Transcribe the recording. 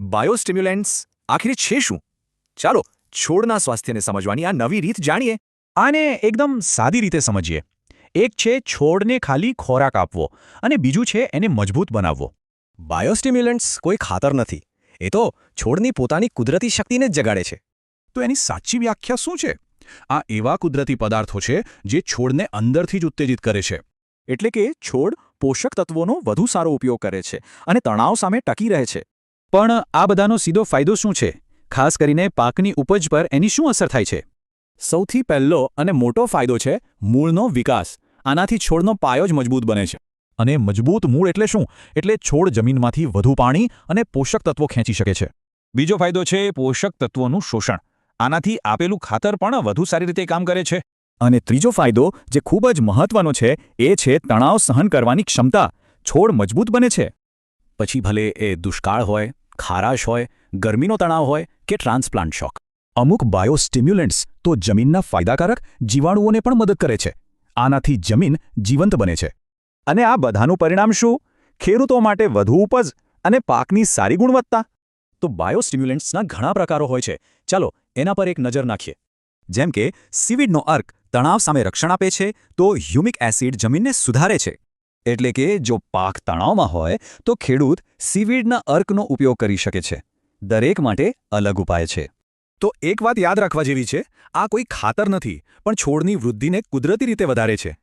બાયોસ્ટિમ્યુલન્ટ્સ આખરે છે શું? ચાલો છોડના સ્વાસ્થ્યને સમજવાની આ નવી રીત જાણીએ. આને એકદમ સાદી રીતે સમજીએ. એક છે છોડને ખાલી ખોરાક આપવો અને બીજું છે એને મજબૂત બનાવવો. બાયોસ્ટિમ્યુલન્ટ્સ કોઈ ખાતર નથી. એ તો છોડની પોતાની કુદરતી શક્તિને જ જગાડે છે. તો એની સાચી વ્યાખ્યા શું છે? આ એવા કુદરતી પદાર્થો છે જે છોડને અંદરથી જ ઉત્તેજિત કરે છે. એટલે કે છોડ પોષક તત્વોનો વધુ સારો ઉપયોગ કરે છે અને તણાવ સામે ટકી રહે છે. પણ આ બધાનો સીધો ફાયદો શું છે? ખાસ કરીને પાકની ઉપજ પર એની શું અસર થાય છે? સૌથી પહેલો અને મોટો ફાયદો છે મૂળનો વિકાસ. આનાથી છોડનો પાયો જ મજબૂત બને છે. અને મજબૂત મૂળ એટલે શું? એટલે છોડ જમીનમાંથી વધુ પાણી અને પોષક તત્વો ખેંચી શકે છે. બીજો ફાયદો છે પોષક તત્વોનું શોષણ. આનાથી આપેલું ખાતર પણ વધુ સારી રીતે કામ કરે છે. અને ત્રીજો ફાયદો જે ખૂબ જ મહત્વનો છે એ છે તણાવ સહન કરવાની ક્ષમતા. છોડ મજબૂત બને છે. પછી ભલે એ દુષ્કાળ હોય, ખારાશ હોય, ગરમીનો તણાવ હોય કે ટ્રાન્સપ્લાન્ટ શોક. અમુક બાયોસ્ટિમ્યુલન્ટ્સ તો જમીનના ફાયદાકારક જીવાણુઓને પણ મદદ કરે છે. આનાથી જમીન જીવંત બને છે. અને આ બધાનું પરિણામ શું? ખેડૂતો માટે વધુ ઉપજ અને પાકની સારી ગુણવત્તા. તો બાયોસ્ટિમ્યુલન્ટ્સના ઘણા પ્રકારો હોય છે. ચાલો એના પર એક નજર નાખીએ. જેમ કે સીવીડનો અર્ક તણાવ સામે રક્ષણ આપે છે, તો હ્યુમિક એસિડ જમીનને સુધારે છે. એટલે કે જો પાક તણાવમાં હોય તો ખેડૂત સીવીડના અર્કનો ઉપયોગ કરી શકે છે. દરેક માટે અલગ ઉપાય છે. તો એક વાત યાદ રાખવા જેવી છે, આ કોઈ ખાતર નથી, પણ છોડની વૃદ્ધિને કુદરતી રીતે વધારે છે.